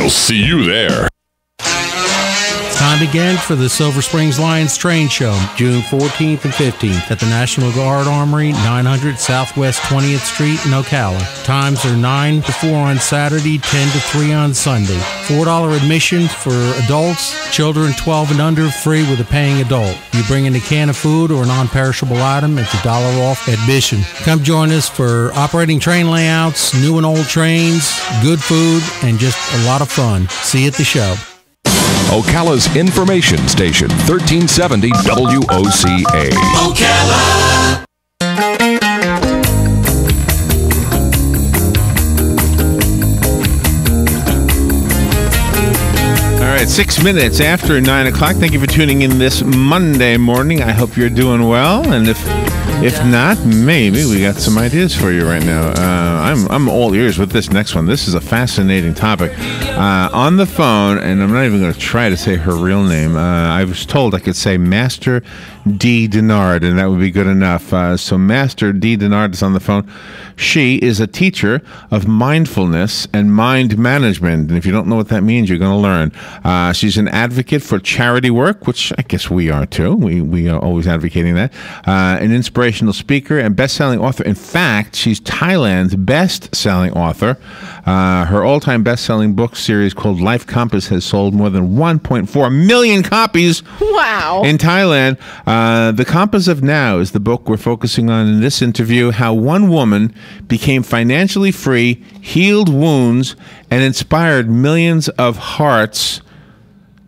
We'll see you there. Time again for the Silver Springs Lions Train Show, June 14th and 15th at the National Guard Armory, 900 Southwest 20th Street in Ocala. Times are 9 to 4 on Saturday, 10 to 3 on Sunday. $4 admission for adults, children 12 and under, free with a paying adult. You bring in a can of food or a non-perishable item, it's $1 off admission. Come join us for operating train layouts, new and old trains, good food, and just a lot of fun. See you at the show. Ocala's information station, 1370 WOCA. Ocala. All right, 6 minutes after 9 o'clock. Thank you for tuning in this Monday morning. I hope you're doing well, and if not, maybe we got some ideas for you right now. I'm all ears with this next one. This is a fascinating topic. On the phone, and I'm not even going to try to say her real name. I was told I could say Master DDnard, and that would be good enough. So Master DDnard is on the phone. She is a teacher of mindfulness and mind management. And if you don't know what that means, you're going to learn. She's an advocate for charity work, which I guess we are too. We are always advocating that. An inspirational speaker and best-selling author. In fact, she's Thailand's best-selling author. Her all-time best-selling book series called Life Compass has sold more than 1.4 million copies. Wow. In Thailand. The Compass of Now is the book we're focusing on in this interview, how one woman became financially free, healed wounds, and inspired millions of hearts.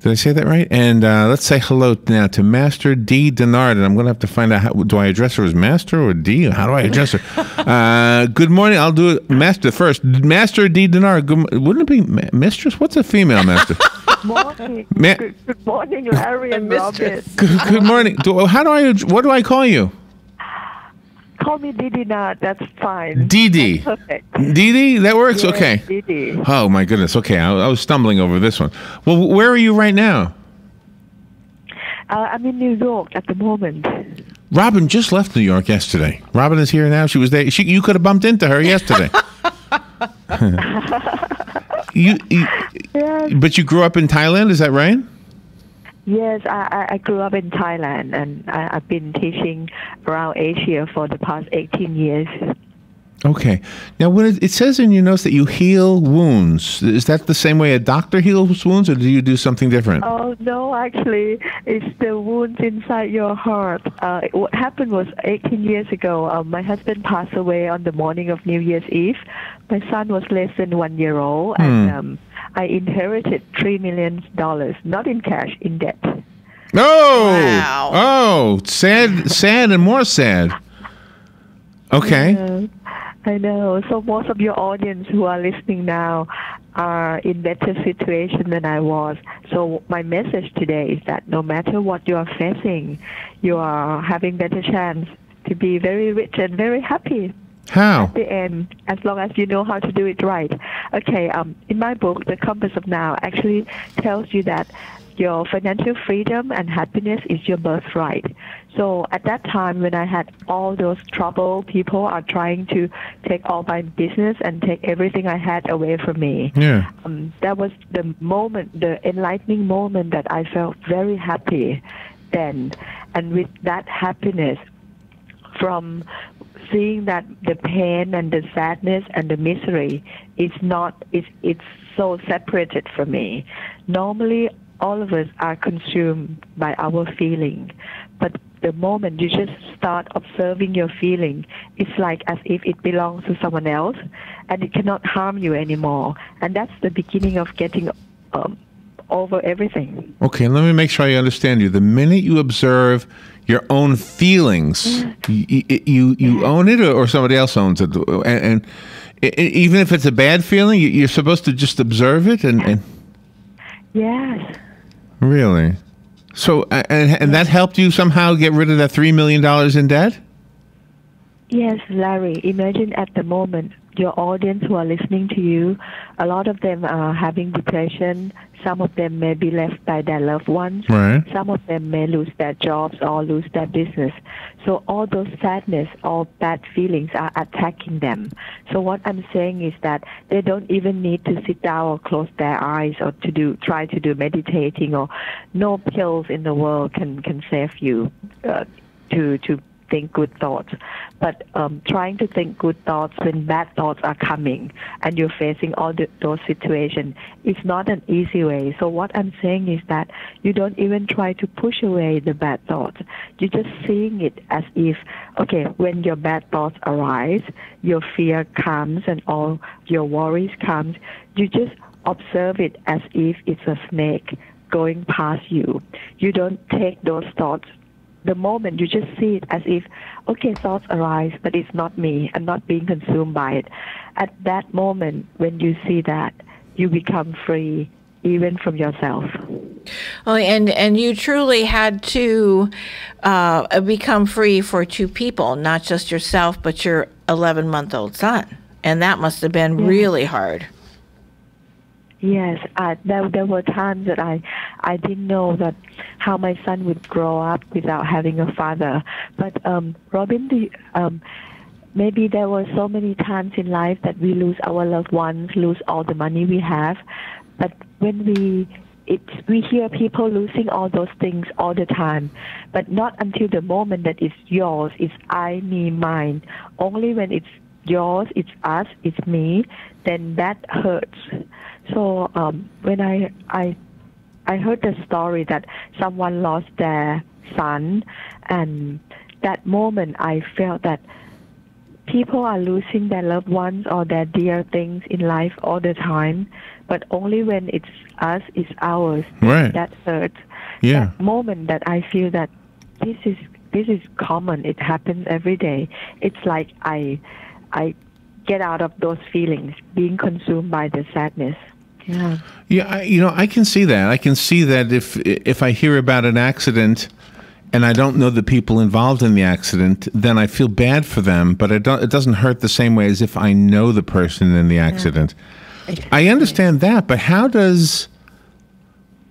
Did I say that right? And let's say hello now to Master DDnard. And I'm going to have to find out, do I address her as Master or D? How do I address her? Good morning. I'll do it Master first. Master DDnard. Wouldn't it be Mistress? What's a female Master? Morning. Good morning, Larry and Robin. Good morning. What do I call you? Call me DDnard. That's fine. DD. That's perfect. DD? That works? Yes, okay. DD. Oh, my goodness. Okay. I was stumbling over this one. Well, where are you right now? I'm in New York at the moment. Robin just left New York yesterday. Robin is here now. She was there. You could have bumped into her yesterday. Yes. But you grew up in Thailand, is that right? Yes, I grew up in Thailand, and I've been teaching around Asia for the past 18 years. Okay. Now, when it says in your notes that you heal wounds, is that the same way a doctor heals wounds, or do you do something different? Oh, no, actually, it's the wounds inside your heart. What happened was 18 years ago, my husband passed away on the morning of New Year's Eve. My son was less than 1 year old, and I inherited $3 million, not in cash, in debt. Oh! Wow. Oh, sad and more sad. Okay. I know. So most of your audience who are listening now are in better situation than I was. So my message today is that no matter what you are facing, you are having better chance to be very rich and very happy. How? At the end, as long as you know how to do it right. Okay, in my book, The Compass of Now actually tells you that your financial freedom and happiness is your birthright. So at that time when I had all those trouble, people are trying to take all my business and take everything I had away from me. Yeah. That was the moment, the enlightening moment that I felt very happy then. And with that happiness from seeing that the pain and the sadness and the misery is not, it's so separated from me. Normally, all of us are consumed by our feeling, but the moment you just start observing your feeling, it's like as if it belongs to someone else, and it cannot harm you anymore. And that's the beginning of getting over everything. Okay, let me make sure I understand you. The minute you observe your own feelings, you own it, or somebody else owns it, and even if it's a bad feeling, you're supposed to just observe it, and Yes. Really? So, and that helped you somehow get rid of that $3 million in debt? Yes, Larry. Imagine at the moment your audience who are listening to you, a lot of them are having depression. Some of them may be left by their loved ones. Right. Some of them may lose their jobs or lose their business. So all those sadness or bad feelings are attacking them. So what I'm saying is that they don't even need to sit down or close their eyes or try to do meditating, or no pills in the world can save you to think good thoughts. But trying to think good thoughts when bad thoughts are coming and you're facing all those situations is not an easy way. So what I'm saying is that you don't even try to push away the bad thoughts. You're just seeing it as if, okay, when your bad thoughts arise, your fear comes and all your worries comes, you just observe it as if it's a snake going past you. You don't take those thoughts the moment. You just see it as if, okay, thoughts arise, but it's not me. I'm not being consumed by it. At that moment, when you see that, you become free, even from yourself. Oh, and you truly had to become free for two people, not just yourself, but your 11-month-old son. And that must have been really hard. Yes, there were times that I didn't know that how my son would grow up without having a father. But Robin, maybe there were so many times in life that we lose our loved ones, lose all the money we have. But when we hear people losing all those things all the time, but not until the moment that it's yours, it's I, me, mine. Only when it's yours, it's us, it's me, then that hurts. So when I heard the story that someone lost their son, and that moment I felt that people are losing their loved ones or their dear things in life all the time, but only when it's us, it's ours. Right. That hurts. Yeah. That moment that I feel that this is common. It happens every day. It's like I get out of those feelings, being consumed by the sadness. Yeah. Yeah, I can see that. I can see that if I hear about an accident and I don't know the people involved in the accident, then I feel bad for them, but it doesn't hurt the same way as if I know the person in the accident. Yeah. Exactly. I understand that, but how does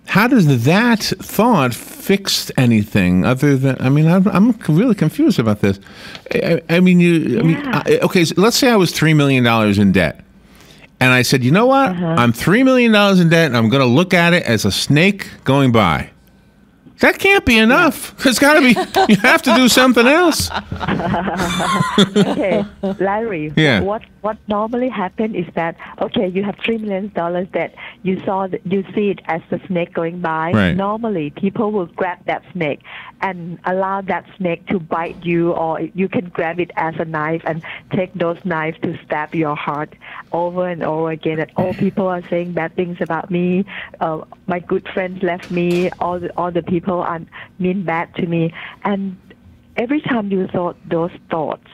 that thought fix anything other than? I mean, I'm really confused about this. Okay, so let's say I was $3 million in debt. And I said, you know what? I'm $3 million in debt, and I'm going to look at it as a snake going by. That can't be enough. It's got to be. You have to do something else. Okay, Larry. Yeah. What normally happens is that, okay, you have $3 million debt. You see it as the snake going by. Right. Normally, people will grab that snake and allow that snake to bite you, or you can grab it as a knife and take those knives to stab your heart over and over again. And all people are saying bad things about me. My good friends left me. All the people are mean bad to me. And every time you thought those thoughts,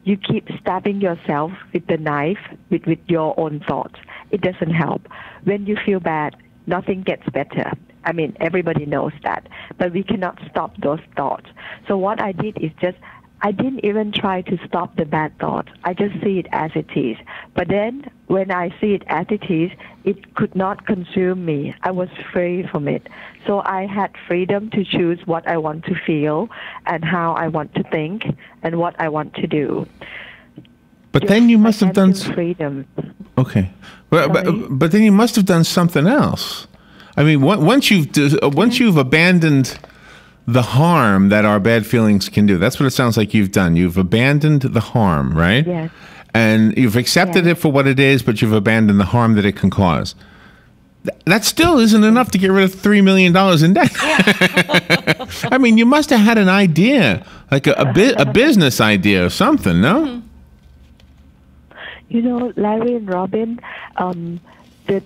you keep stabbing yourself with the knife, with your own thoughts. It doesn't help. When you feel bad, nothing gets better. I mean, everybody knows that. But we cannot stop those thoughts. So what I did is I didn't even try to stop the bad thoughts. I just see it as it is. But then when I see it as it is, it could not consume me. I was free from it. So I had freedom to choose what I want to feel and how I want to think and what I want to do. But then you must have done freedom. Okay, but then you must have done something else. I mean, once you've abandoned the harm that our bad feelings can do, that's what it sounds like you've done. You've abandoned the harm, right? Yes. And you've accepted it for what it is, but you've abandoned the harm that it can cause. That still isn't enough to get rid of $3 million in debt. Yeah. I mean, you must have had an idea, like a business idea or something, no? Mm-hmm. You know, Larry and Robin, the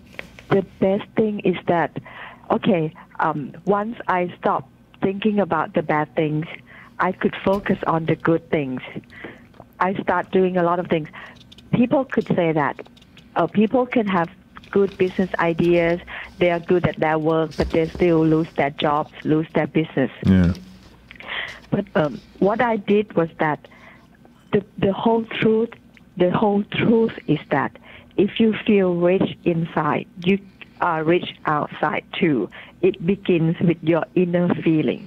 best thing is that, okay, once I stopped thinking about the bad things, I could focus on the good things. I start doing a lot of things. People could say that. People can have good business ideas. They are good at their work, but they still lose their jobs, lose their business. Yeah. But what I did was that the whole truth the whole truth is that if you feel rich inside, you are rich outside too. It begins with your inner feeling.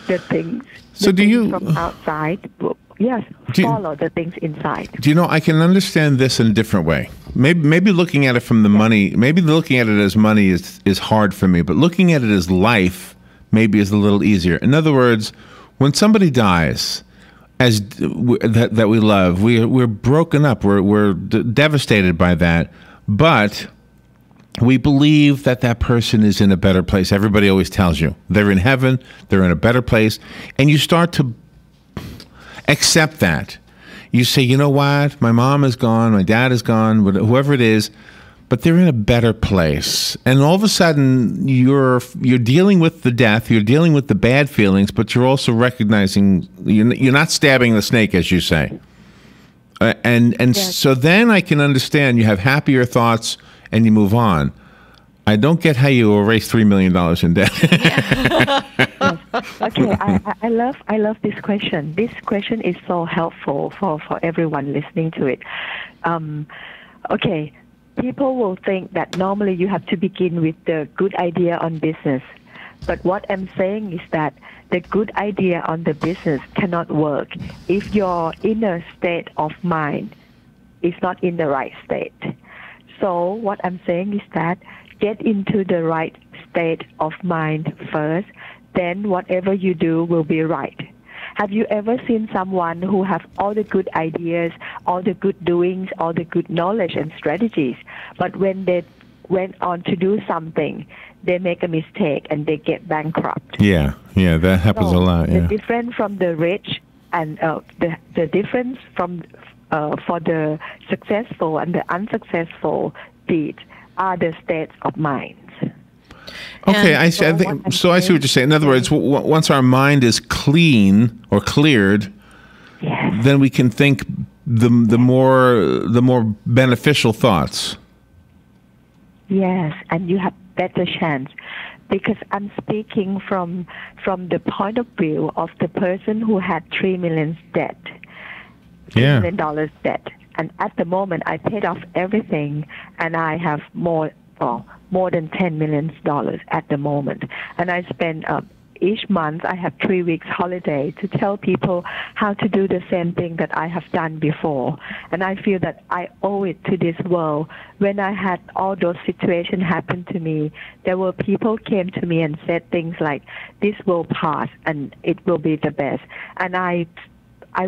The things, So do you from outside, yes, follow the things inside. Do you know, I can understand this in a different way. Maybe looking at it from the money, maybe looking at it as money is hard for me, but looking at it as life maybe is a little easier. In other words, when somebody dies that we love, we're broken up, we're devastated by that, but we believe that person is in a better place. Everybody always tells you they're in heaven, they're in a better place, and you start to accept that. You say, you know what? My mom is gone, my dad is gone, whoever it is, but they're in a better place. And all of a sudden, you're dealing with the death, you're dealing with the bad feelings, but you're also recognizing you're not stabbing the snake, as you say. So then I can understand you have happier thoughts and you move on. I don't get how you erase $3 million in debt. Okay, I love this question. This question is so helpful for everyone listening to it. Okay, people will think that normally you have to begin with the good idea on business. But what I'm saying is that the good idea on the business cannot work if your inner state of mind is not in the right state. So what I'm saying is that get into the right state of mind first, then whatever you do will be right. Have you ever seen someone who have all the good ideas, all the good doings, all the good knowledge and strategies, but when they went on to do something, they make a mistake and they get bankrupt? Yeah, that happens a lot. Yeah. The difference from the rich and the difference from for the successful and the unsuccessful deeds are the states of minds. Okay, I see. I see what you're saying. In other words, once our mind is clean or cleared, yes, then we can think the more beneficial thoughts. Yes, and you have better chance, because I'm speaking from the point of view of the person who had $3 million debt. $3 million debt. And at the moment, I paid off everything, and I have more than $10 million at the moment. And I spend each month, I have 3 weeks holiday to tell people how to do the same thing that I have done before. And I feel that I owe it to this world. When I had all those situations happen to me, there were people came to me and said things like, this will pass and it will be the best. And I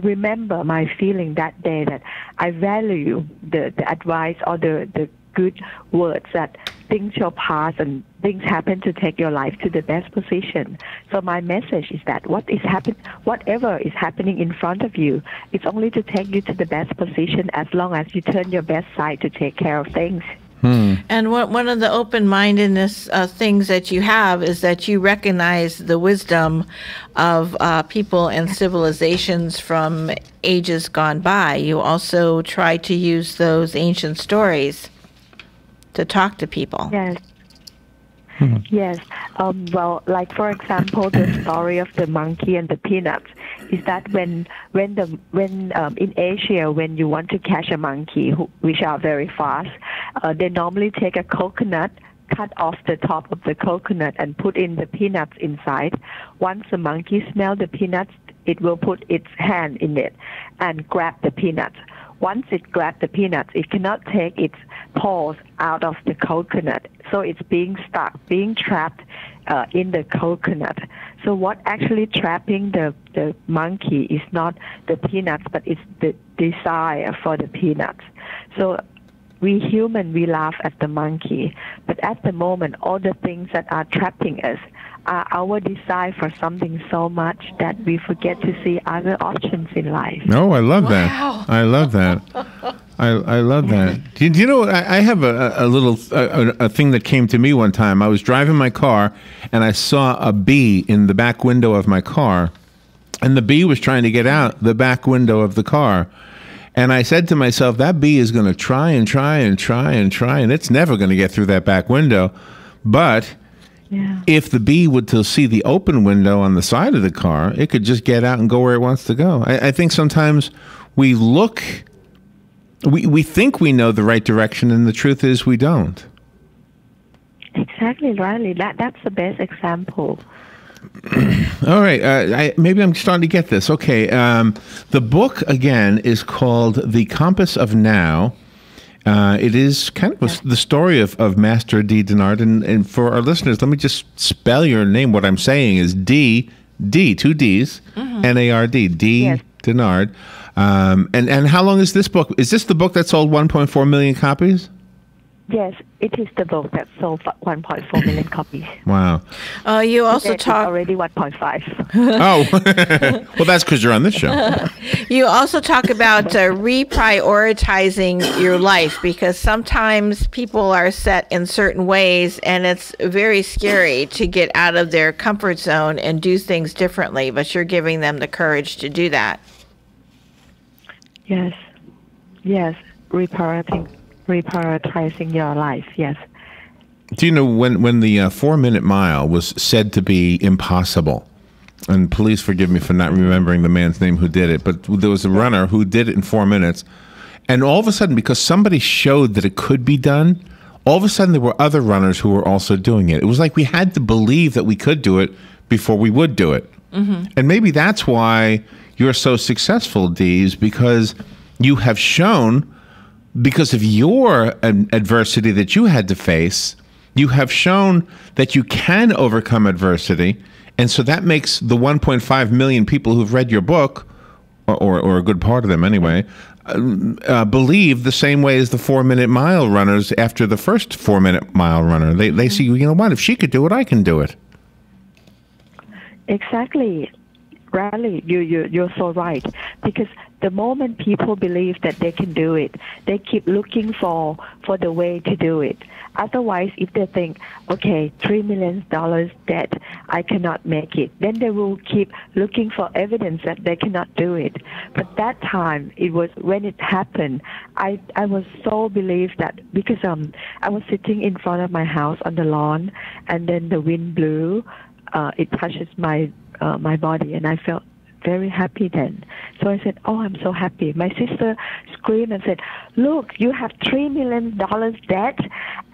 remember my feeling that day that I value the advice or the good words that things shall pass and things happen to take your life to the best position. So my message is that whatever is happening in front of you, it's only to take you to the best position as long as you turn your best side to take care of things. And one of the open-mindedness things that you have is that you recognize the wisdom of people and civilizations from ages gone by. You also try to use those ancient stories to talk to people. Yes. Yes. Well, like for example, the story of the monkey and the peanuts is that when in Asia, when you want to catch a monkey, which are very fast, they normally take a coconut, cut off the top of the coconut, and put in the peanuts inside. Once the monkey smells the peanuts, it will put its hand in it and grab the peanuts. Once it grabs the peanuts, it cannot take its paws out of the coconut. So it's being stuck, being trapped in the coconut. So what actually trapping the monkey is not the peanuts, but it's the desire for the peanuts. So we human, we laugh at the monkey, but at the moment, all the things that are trapping us are our desire for something so much that we forget to see other options in life. Oh, I love that. I love that. I love that. Do you know, I have a little thing that came to me one time. I was driving my car, and I saw a bee in the back window of my car, and the bee was trying to get out the back window of the car. And I said to myself, that bee is going to try and try and try and try, and it's never going to get through that back window. But if the bee would to see the open window on the side of the car, it could just get out and go where it wants to go. I think sometimes we look we think we know the right direction, and the truth is we don't. Exactly, Riley. That's the best example. All right. Maybe I'm starting to get this. Okay. The book, again, is called The Compass of Now. It is kind of the story of Master DDnard. And for our listeners, let me just spell your name. What I'm saying is D, two Ds, N-A-R-D, DDnard. And how long is this book? Is this the book that sold 1.4 million copies? Yes, it is the book that sold 1.4 million copies. Wow. You also talk already 1.5. Oh, well, that's because you're on this show. You also talk about reprioritizing your life, because sometimes people are set in certain ways, and it's very scary to get out of their comfort zone and do things differently. But you're giving them the courage to do that. Yes, reprioritizing your life, yes. Do you know when the 4-minute mile was said to be impossible, and please forgive me for not remembering the man's name who did it, but there was a runner who did it in 4 minutes, and all of a sudden, because somebody showed that it could be done, all of a sudden there were other runners who were also doing it. It was like we had to believe that we could do it before we would do it. And maybe that's why you're so successful, Dees, because you have shown, because of your adversity that you had to face, you have shown that you can overcome adversity. And so that makes the 1.5 million people who've read your book, or a good part of them anyway, believe the same way as the 4-minute mile runners after the first 4-minute mile runner. They see, you know what, if she could do it, I can do it. Exactly. Riley, you're so right. Because the moment people believe that they can do it, they keep looking for the way to do it. Otherwise, if they think, okay, $3 million debt, I cannot make it, then they will keep looking for evidence that they cannot do it. But that time, it was when it happened, I was so believed that, because I was sitting in front of my house on the lawn, and then the wind blew. It touches my body, and I felt very happy then. So I said, oh, I'm so happy. My sister screamed and said, look, you have $3 million debt,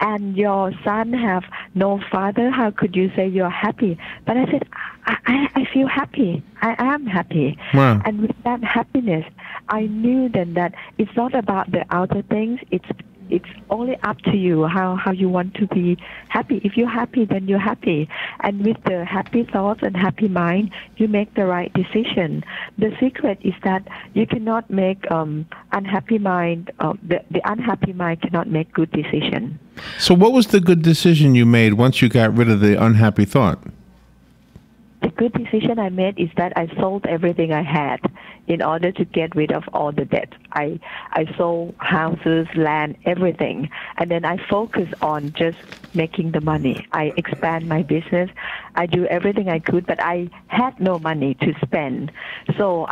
and your son have no father. How could you say you're happy? But I said, I feel happy. I am happy. Wow. And with that happiness, I knew then that it's not about the outer things. It's only up to you how you want to be happy. If you're happy, then you're happy. And with the happy thoughts and happy mind, you make the right decision. The secret is that you cannot make unhappy mind, the unhappy mind cannot make good decision. So what was the good decision you made once you got rid of the unhappy thought? The good decision I made is that I sold everything I had in order to get rid of all the debt. I sold houses, land, everything, and then I focus on just making the money. I expand my business. I do everything I could, but I had no money to spend. So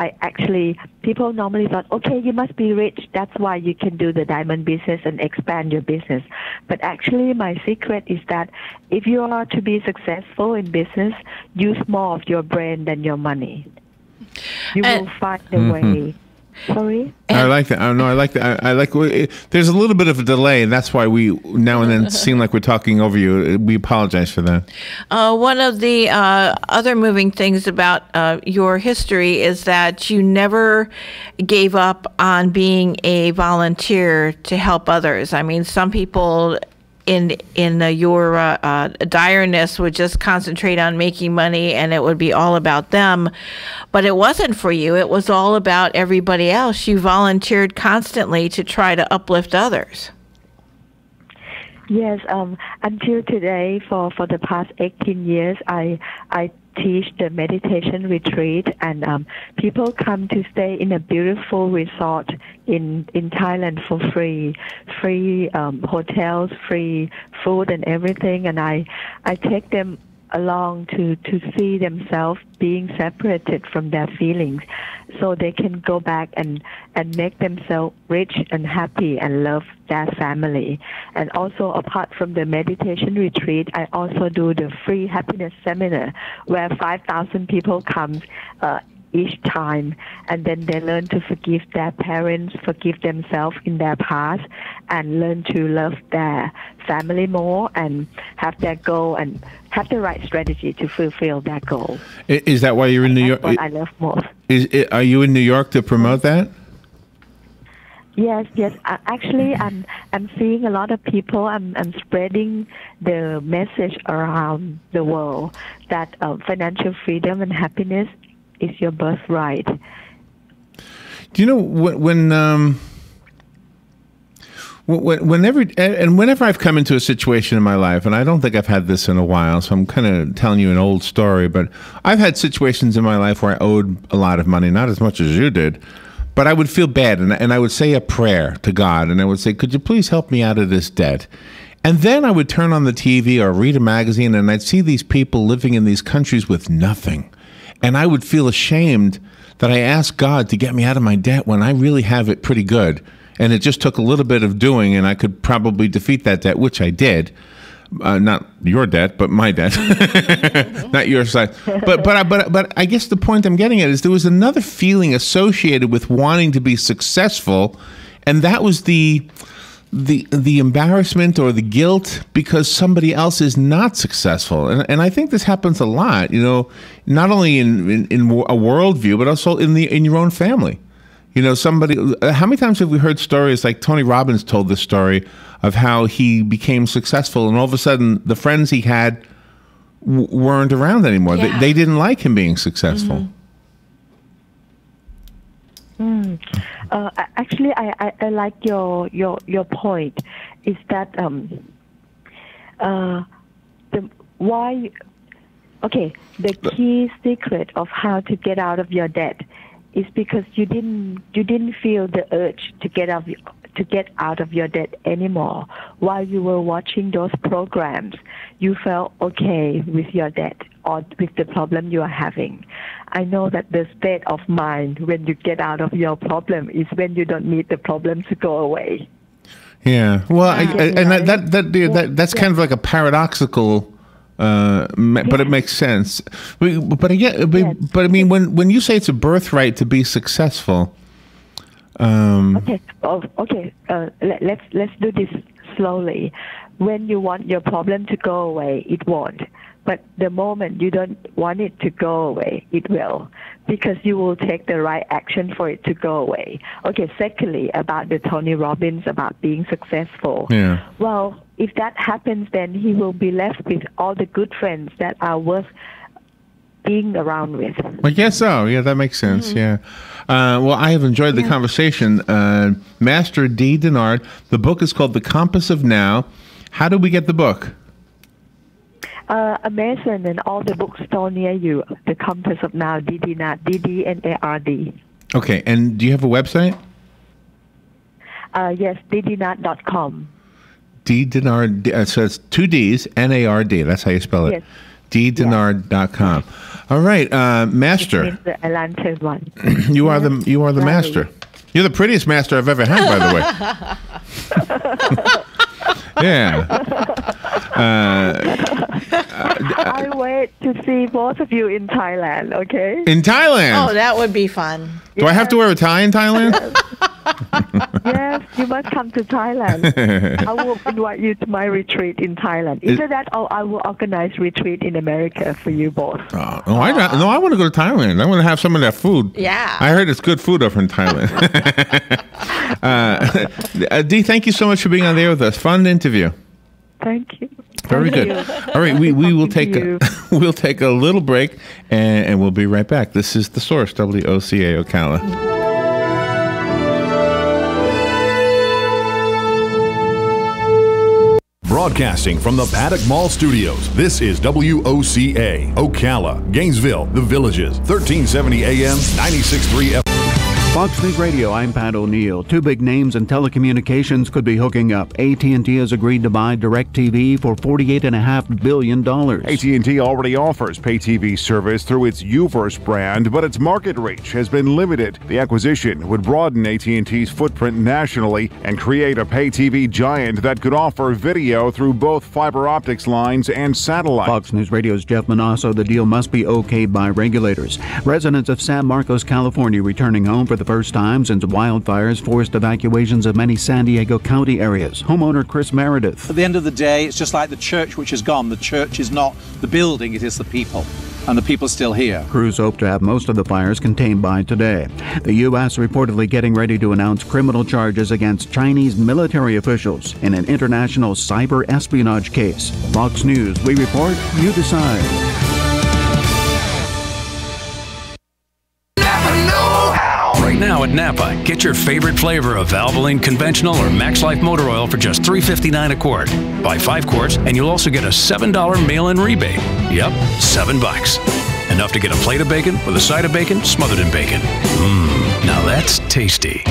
people normally thought, okay, you must be rich. That's why you can do the diamond business and expand your business. But actually, my secret is that if you are to be successful in business, use more of your brain than your money. You will find a way. Sorry? I like that. No, I like that. I like. There's a little bit of a delay, and that's why we now and then seem like we're talking over you. We apologize for that. One of the other moving things about your history is that you never gave up on being a volunteer to help others. I mean, some people in your direness would just concentrate on making money, and it would be all about them. But it wasn't for you. It was all about everybody else. You volunteered constantly to try to uplift others. Yes, until today, for the past 18 years, I teach the meditation retreat, and people come to stay in a beautiful resort in Thailand for free hotels, free food and everything, and I take them along to see themselves being separated from their feelings, so they can go back and make themselves rich and happy and love their family. And also, apart from the meditation retreat, I also do the free happiness seminar where 5,000 people come each time, and then they learn to forgive their parents, forgive themselves in their past, and learn to love their family more and have their goal and have the right strategy to fulfill that goal. Is that why you're in New York? That's what I love most. Are you in New York to promote that? Yes. Actually, I'm seeing a lot of people. I'm spreading the message around the world that financial freedom and happiness is your birthright. Do you know whenever I've come into a situation in my life, and I don't think I've had this in a while, so I'm kind of telling you an old story, but I've had situations in my life where I owed a lot of money, not as much as you did. But I would feel bad, and I would say a prayer to God, and I would say, could you please help me out of this debt? And then I would turn on the TV or read a magazine, and I'd see these people living in these countries with nothing. And I would feel ashamed that I asked God to get me out of my debt when I really have it pretty good. And it just took a little bit of doing, and I could probably defeat that debt, which I did. Not your debt, but my debt. Not your side. But I guess the point I'm getting at is there was another feeling associated with wanting to be successful, and that was the embarrassment or the guilt because somebody else is not successful. And I think this happens a lot, you know, not only in a worldview, but also in your own family. You know, how many times have we heard stories like Tony Robbins told this story of how he became successful and all of a sudden the friends he had weren't around anymore. Yeah. They didn't like him being successful. Actually, I like your point. Is that the key secret of how to get out of your debt is because you didn't feel the urge to get out of your debt anymore. While you were watching those programs, you felt okay with your debt or with the problem you are having. I know that the state of mind when you get out of your problem is when you don't need the problem to go away. Yeah, well, that's kind of like a paradoxical. But it makes sense. But I mean, when you say it's a birthright to be successful. Let's do this slowly. When you want your problem to go away, it won't. But the moment you don't want it to go away, it will, because you will take the right action for it to go away. Okay, secondly, about the Tony Robbins, about being successful. Yeah. Well, if that happens, then he will be left with all the good friends that are worth being around with. I guess so. Yeah, that makes sense. Yeah. Well, I have enjoyed the conversation. Master DDnard, the book is called The Compass of Now. How do we get the book? Amazon and all the bookstores near you. The Compass of Now, DDnard, DDnard. Okay, and do you have a website? Yes, DDnard.com. DDnard, so it's 2 D's, N-A-R-D. That's how you spell it. Yes. DDnard.com. All right, Master. It's the Atlantis one. You are the master. You're the prettiest master I've ever had, by the way. Yeah. I wait to see both of you in Thailand, okay? In Thailand? Oh, that would be fun. Do I have to wear a tie in Thailand? Yes, you must come to Thailand. I will invite you to my retreat in Thailand. Either that or I will organize retreat in America for you both. I want to go to Thailand. I want to have some of that food. Yeah. I heard it's good food over in Thailand. Dee, thank you so much for being on there with us. Fun interview. Thank you. Very good. All right, we will take we'll take a little break and we'll be right back. This is The Source, WOCA Ocala. Broadcasting from the Paddock Mall Studios, this is WOCA, Ocala, Gainesville, The Villages, 1370 AM, 96.3 FM. Fox News Radio, I'm Pat O'Neill. Two big names in telecommunications could be hooking up. AT&T has agreed to buy DirecTV for $48.5 billion. AT&T already offers pay TV service through its Uverse brand, but its market reach has been limited. The acquisition would broaden AT&T's footprint nationally and create a pay TV giant that could offer video through both fiber optics lines and satellite. Fox News Radio's Jeff Manasso. The deal must be okayed by regulators. Residents of San Marcos, California, returning home for the first time since wildfires forced evacuations of many San Diego County areas. Homeowner Chris Meredith. At the end of the day, it's just like the church which is gone. The church is not the building, it is the people. And the people are still here. Crews hope to have most of the fires contained by today. The U.S. reportedly getting ready to announce criminal charges against Chinese military officials in an international cyber espionage case. Fox News, we report, you decide. Right now at Napa, get your favorite flavor of Valvoline Conventional or Max Life Motor Oil for just $3.59 a quart. Buy 5 quarts and you'll also get a $7 mail-in rebate. Yep, $7. Enough to get a plate of bacon with a side of bacon smothered in bacon. Now that's tasty.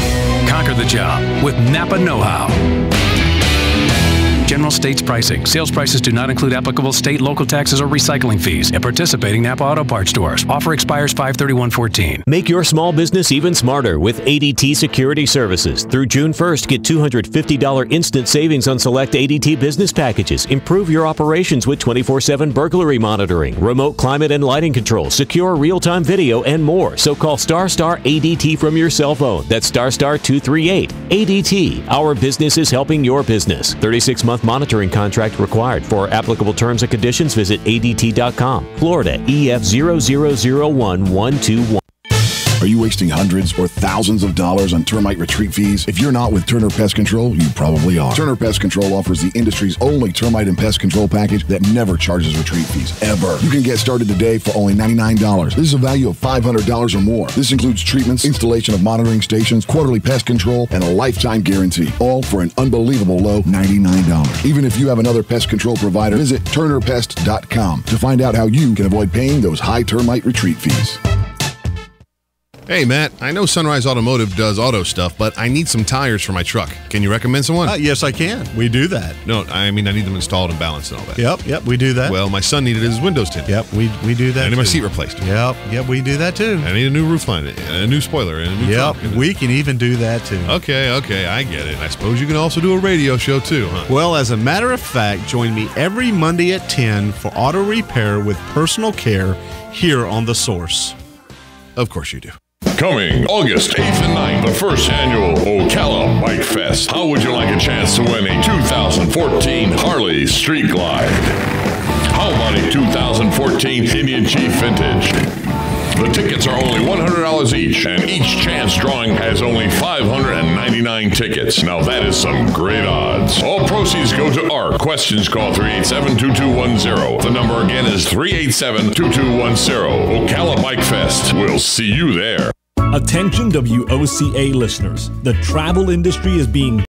Conquer the job with Napa Know-How. General states pricing. Sales prices do not include applicable state, local taxes, or recycling fees at participating Napa Auto Parts stores. Offer expires 5/31/14. Make your small business even smarter with ADT Security Services. Through June 1st, get $250 instant savings on select ADT business packages. Improve your operations with 24/7 burglary monitoring, remote climate and lighting control, secure real-time video, and more. So call ** ADT from your cell phone. That's ** 238. ADT. Our business is helping your business. 36-month monitoring contract required. For applicable terms and conditions, visit ADT.com. Florida EF 0001121. Are you wasting hundreds or thousands of dollars on termite retreat fees? If you're not with Turner Pest Control, you probably are. Turner Pest Control offers the industry's only termite and pest control package that never charges retreat fees, ever. You can get started today for only $99. This is a value of $500 or more. This includes treatments, installation of monitoring stations, quarterly pest control, and a lifetime guarantee, all for an unbelievable low $99. Even if you have another pest control provider, visit turnerpest.com to find out how you can avoid paying those high termite retreat fees. Hey, Matt, I know Sunrise Automotive does auto stuff, but I need some tires for my truck. Can you recommend someone? Yes, I can. We do that. No, I mean, I need them installed and balanced and all that. Yep, we do that. Well, my son needed his windows tinted. Yep, we do that. I need my seat replaced. Yep, we do that too. I need a new roof line, a new spoiler, and a new trunk. We can even do that too. Okay, I get it. I suppose you can also do a radio show too, huh? Well, as a matter of fact, join me every Monday at 10 for auto repair with personal care here on The Source. Of course you do. Coming August 8th and 9th, the first annual Ocala Bike Fest. How would you like a chance to win a 2014 Harley Street Glide? How about a 2014 Indian Chief Vintage? The tickets are only $100 each, and each chance drawing has only 599 tickets. Now that is some great odds. All proceeds go to ARC. Questions, call 387-2210. The number again is 387-2210. Ocala Bike Fest. We'll see you there. Attention WOCA listeners. The travel industry is being